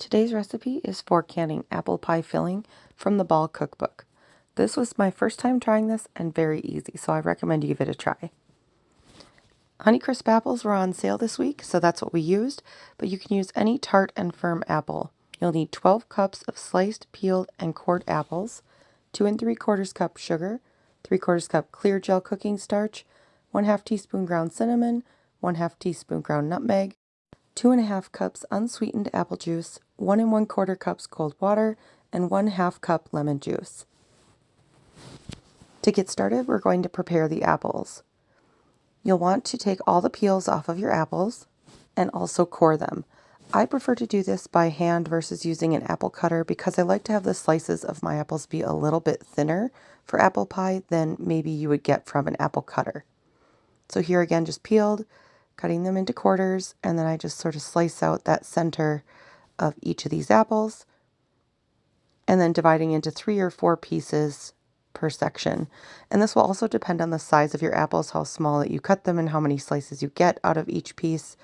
Today's recipe is for canning apple pie filling from the Ball cookbook. This was my first time trying this and very easy, so I recommend you give it a try. Honeycrisp apples were on sale this week, so that's what we used, but you can use any tart and firm apple. You'll need 12 cups of sliced, peeled, and cored apples, 2 3/4 cup sugar, 3/4 cup clear gel cooking starch, 1/2 teaspoon ground cinnamon, 1/2 teaspoon ground nutmeg, 2½ cups unsweetened apple juice, 1 1/4 cups cold water, and 1/2 cup lemon juice. To get started, we're going to prepare the apples. You'll want to take all the peels off of your apples and also core them. I prefer to do this by hand versus using an apple cutter because I like to have the slices of my apples be a little bit thinner for apple pie than maybe you would get from an apple cutter. So here again, just peeled, cutting them into quarters, and then I just sort of slice out that center of each of these apples, and then dividing into 3 or 4 pieces per section. And this will also depend on the size of your apples, how small that you cut them, and how many slices you get out of each piece.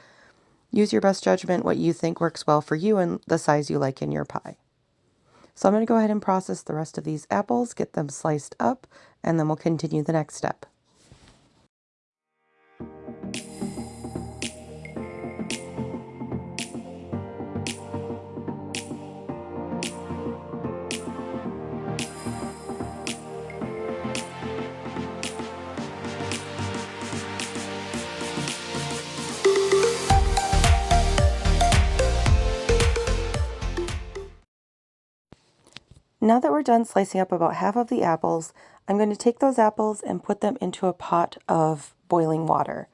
Use your best judgment, what you think works well for you and the size you like in your pie. So I'm going to go ahead and process the rest of these apples, get them sliced up, and then we'll continue the next step. Now that we're done slicing up about half of the apples, I'm going to take those apples and put them into a pot of boiling water.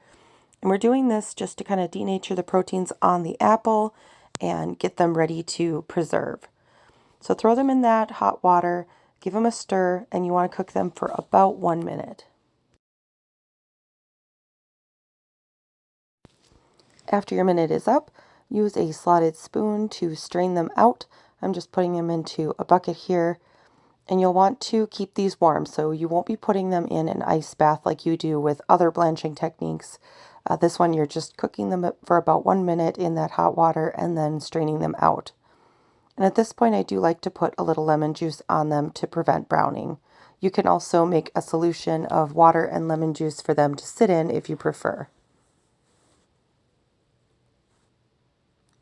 And we're doing this just to kind of denature the proteins on the apple and get them ready to preserve. So throw them in that hot water, give them a stir, and you want to cook them for about 1 minute. After your minute is up, use a slotted spoon to strain them out. I'm just putting them into a bucket here. And you'll want to keep these warm, so you won't be putting them in an ice bath like you do with other blanching techniques. This one, you're just cooking them for about 1 minute in that hot water and then straining them out. And at this point, I do like to put a little lemon juice on them to prevent browning. You can also make a solution of water and lemon juice for them to sit in if you prefer.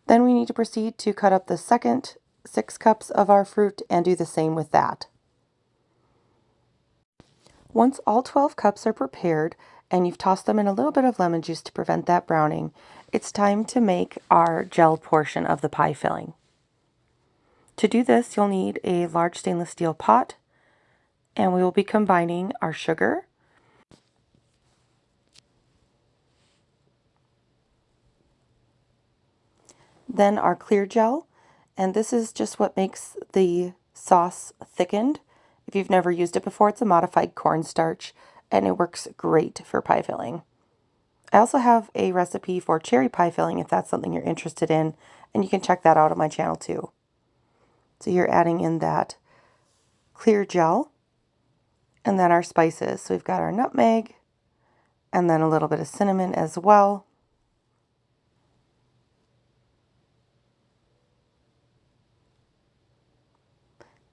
Then we need to proceed to cut up the second 6 cups of our fruit and do the same with that. Once all 12 cups are prepared and you've tossed them in a little bit of lemon juice to prevent that browning, it's time to make our gel portion of the pie filling. To do this, you'll need a large stainless steel pot, and we will be combining our sugar, then our clear gel, and this is just what makes the sauce thickened. If you've never used it before, it's a modified cornstarch, and it works great for pie filling. I also have a recipe for cherry pie filling if that's something you're interested in, and you can check that out on my channel too. So you're adding in that clear gel, and then our spices. So we've got our nutmeg, and then a little bit of cinnamon as well.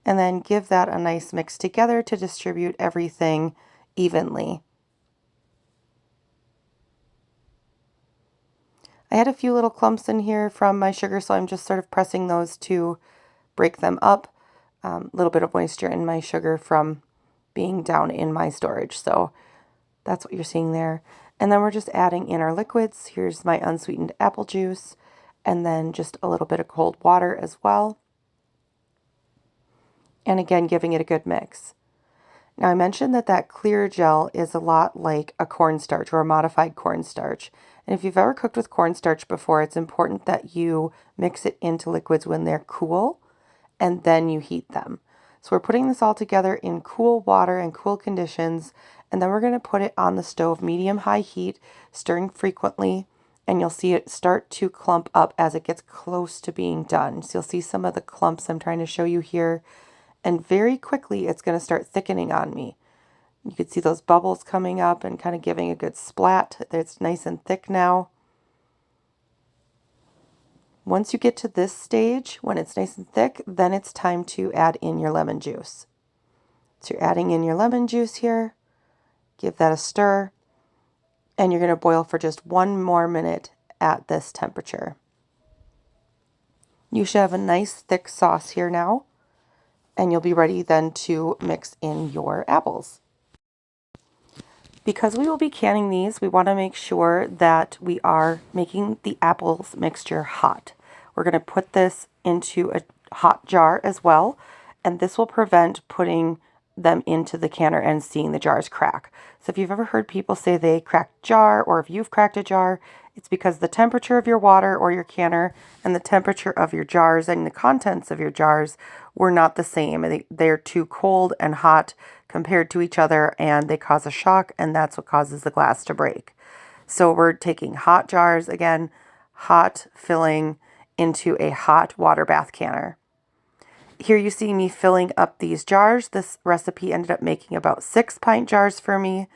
And then give that a nice mix together to distribute everything evenly. I had a few little clumps in here from my sugar, so I'm just sort of pressing those to break them up. A little bit of moisture in my sugar from being down in my storage, so that's what you're seeing there. And then we're just adding in our liquids. Here's my unsweetened apple juice, and then just a little bit of cold water as well. And again, giving it a good mix. Now I mentioned that clear gel is a lot like a cornstarch or a modified cornstarch. And if you've ever cooked with cornstarch before, it's important that you mix it into liquids when they're cool and then you heat them. So we're putting this all together in cool water and cool conditions, and then we're going to put it on the stove, medium-high heat, stirring frequently, and you'll see it start to clump up as it gets close to being done. So you'll see some of the clumps I'm trying to show you here, and very quickly it's going to start thickening on me. You can see those bubbles coming up and kind of giving a good splat. It's nice and thick now. Once you get to this stage, when it's nice and thick, then it's time to add in your lemon juice. So you're adding in your lemon juice here, give that a stir, and you're going to boil for just 1 more minute at this temperature. You should have a nice thick sauce here now, and you'll be ready then to mix in your apples. Because we will be canning these, we want to make sure that we are making the apples mixture hot. We're going to put this into a hot jar as well, and this will prevent putting them into the canner and seeing the jars crack. So if you've ever heard people say they cracked a jar, or if you've cracked a jar, it's because the temperature of your water or your canner and the temperature of your jars and the contents of your jars were not the same. They're too cold and hot compared to each other, and they cause a shock, and that's what causes the glass to break. So we're taking hot jars, again, hot filling into a hot water bath canner. Here you see me filling up these jars. This recipe ended up making about 6 pint jars for me,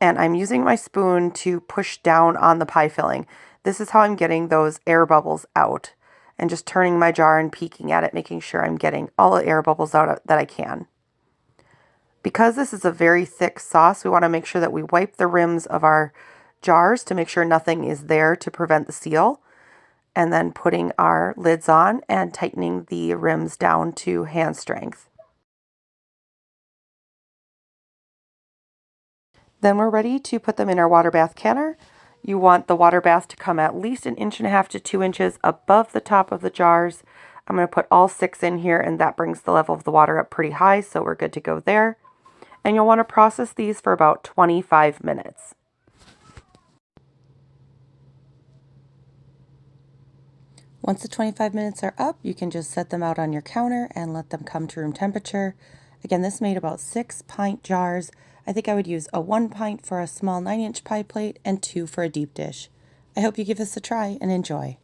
and I'm using my spoon to push down on the pie filling. This is how I'm getting those air bubbles out, and just turning my jar and peeking at it, making sure I'm getting all the air bubbles out that I can. Because this is a very thick sauce, we want to make sure that we wipe the rims of our jars to make sure nothing is there to prevent the seal. And then putting our lids on and tightening the rims down to hand strength. Then we're ready to put them in our water bath canner. You want the water bath to come at least 1.5 inches to 2 inches above the top of the jars. I'm going to put all 6 in here, and that brings the level of the water up pretty high, so we're good to go there. And you'll want to process these for about 25 minutes. Once the 25 minutes are up, you can just set them out on your counter and let them come to room temperature. Again, this made about 6 pint jars. I think I would use a 1 pint for a small 9-inch pie plate and 2 for a deep dish. I hope you give this a try and enjoy.